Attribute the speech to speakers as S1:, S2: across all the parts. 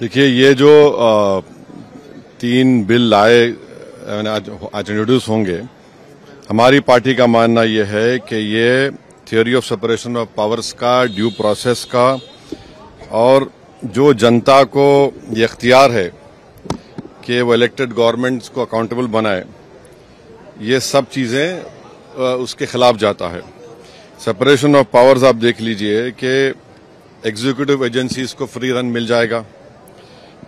S1: देखिए, ये जो 3 बिल लाए आज इंट्रोड्यूस होंगे, हमारी पार्टी का मानना ये है कि ये theory of separation of powers का, ड्यू प्रोसेस का और जो जनता को ये इख्तियार है कि वो इलेक्टेड गवर्नमेंट्स को अकाउंटेबल बनाए, ये सब चीज़ें उसके खिलाफ जाता है। सेपरेशन ऑफ पावर्स आप देख लीजिए कि एग्जीक्यूटिव एजेंसीज को फ्री रन मिल जाएगा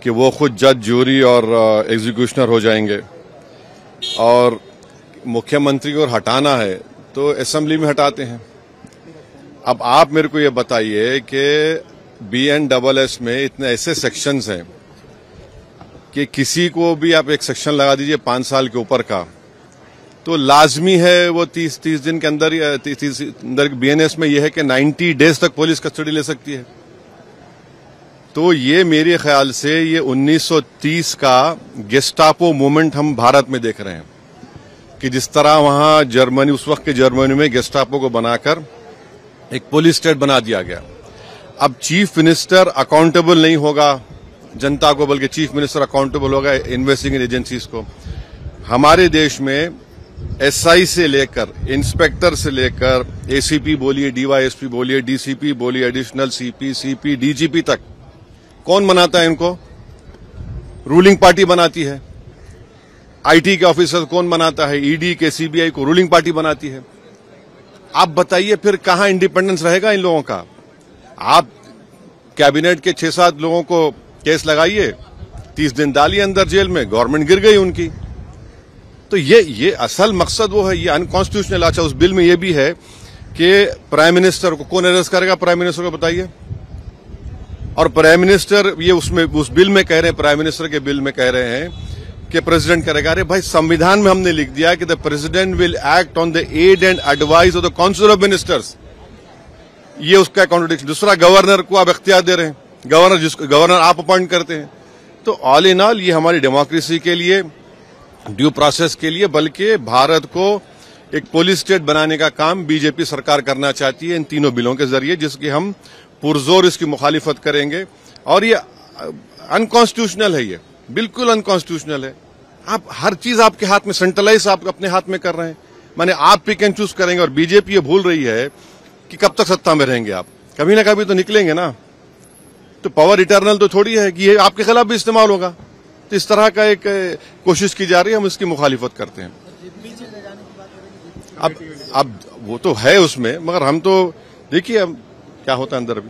S1: कि वो खुद जज, ज्यूरी और एग्जीक्यूशनर हो जाएंगे, और मुख्यमंत्री को हटाना है तो असेंबली में हटाते हैं। अब आप मेरे को ये बताइए कि BNSS में इतने ऐसे सेक्शंस हैं कि किसी को भी आप एक सेक्शन लगा दीजिए 5 साल के ऊपर का, तो लाजमी है वो 30 दिन के अंदर, 30 अंदर BNS में यह है कि 90 डेज तक पुलिस कस्टडी ले सकती है। तो ये मेरे ख्याल से ये 1930 का गेस्टापो मूवमेंट हम भारत में देख रहे हैं कि जिस तरह वहां जर्मनी, उस वक्त के जर्मनी में गेस्टापो को बनाकर एक पुलिस स्टेट बना दिया गया। अब चीफ मिनिस्टर अकाउंटेबल नहीं होगा जनता को, बल्कि चीफ मिनिस्टर अकाउंटेबल होगा इन्वेस्टिगेटिंग एजेंसीज को। हमारे देश में SI से लेकर, इंस्पेक्टर से लेकर, ACP बोलिए, DYSP बोलिए, DCP बोलिए, एडिशनल CP, CP, DGP तक कौन बनाता है इनको? रूलिंग पार्टी बनाती है। IT के ऑफिसर कौन बनाता है? ED के, CBI को रूलिंग पार्टी बनाती है। आप बताइए फिर कहां इंडिपेंडेंस रहेगा इन लोगों का? आप कैबिनेट के 6-7 लोगों को केस लगाइए, 30 दिन डालिए अंदर जेल में, गवर्नमेंट गिर गई उनकी। तो ये असल मकसद वो है, ये अनकॉन्स्टिट्यूशनल। अच्छा, उस बिल में ये भी है कि प्राइम मिनिस्टर को कौन अरेस्ट करेगा? प्राइम मिनिस्टर को बताइए। और प्राइम मिनिस्टर, ये उसमें उस बिल में कह रहे हैं, प्राइम मिनिस्टर के बिल में कह रहे हैं कि प्रेसिडेंट करेगा। अरे भाई, संविधान में हमने लिख दिया कि the president will act on the aid and advice of the council of ministers. ये उसका कॉन्ट्रडिक्शन। दूसरा, गवर्नर को आप इख्तियार दे रहे हैं, गवर्नर आप अपॉइंट करते हैं। तो ऑल इन ऑल ये हमारी डेमोक्रेसी के लिए, ड्यू प्रोसेस के लिए, बल्कि भारत को एक पुलिस स्टेट बनाने का काम बीजेपी सरकार करना चाहती है इन तीनों बिलों के जरिए, जिसकी हम पुरजोर इसकी मुखालिफत करेंगे। और ये अनकॉन्स्टिट्यूशनल है, ये बिल्कुल अनकॉन्स्टिट्यूशनल है। आप हर चीज आपके हाथ में, सेंट्रलाइज आप अपने हाथ में कर रहे हैं, माने आप पिक एंड चूज करेंगे। और बीजेपी ये भूल रही है कि कब तक सत्ता में रहेंगे आप, कभी ना कभी तो निकलेंगे ना। तो पावर इटर्नल तो थोड़ी है कि ये आपके खिलाफ भी इस्तेमाल होगा। तो इस तरह का एक कोशिश की जा रही है, हम इसकी मुखालिफत करते हैं। अब वो तो है उसमें, मगर हम तो देखिए अब क्या होता है अंदर। अभी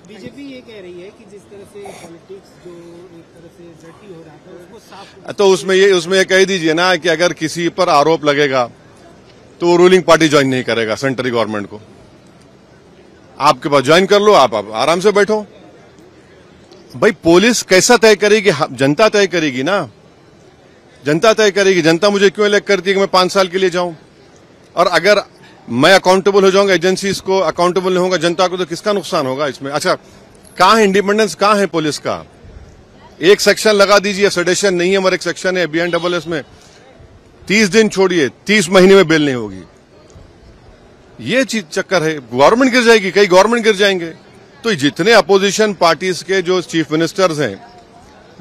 S2: बीजेपी ये कह रही है कि जिस तरह से पॉलिटिक्स जो एक तरह से डर्टी हो रहा था उसको साफ,
S1: तो उसमें ये कह दीजिए ना कि अगर किसी पर आरोप लगेगा तो वो रूलिंग पार्टी ज्वाइन नहीं करेगा सेंट्रल गवर्नमेंट को। आपके पास ज्वाइन कर लो, आप आराम से बैठो। भाई, पुलिस कैसा तय करेगी? जनता तय करेगी ना, जनता तय करेगी। जनता मुझे क्यों इलेक्ट करती है कि मैं 5 साल के लिए जाऊं? और अगर मैं अकाउंटेबल हो जाऊंगा, एजेंसीज को अकाउंटेबल नहीं होगा जनता को, तो किसका नुकसान होगा इसमें? अच्छा, कहां है इंडिपेंडेंस, कहां है पुलिस का? एक सेक्शन लगा दीजिए, सेडेशन नहीं है, मगर एक सेक्शन है BNSS में 30 दिन छोड़िए, 30 महीने में बेल नहीं होगी। ये चीज चक्कर है, गवर्नमेंट गिर जाएगी, कई गवर्नमेंट गिर जाएंगे। तो जितने अपोजिशन पार्टीज के जो चीफ मिनिस्टर्स हैं,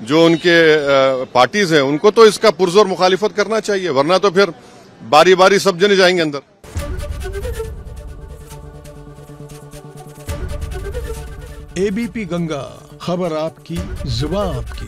S1: जो उनके पार्टीज हैं, उनको तो इसका पुरजोर मुखालिफत करना चाहिए, वरना तो फिर बारी बारी सब जने जाएंगे अंदर।
S3: ABP गंगा, खबर आपकी, जुबान आपकी।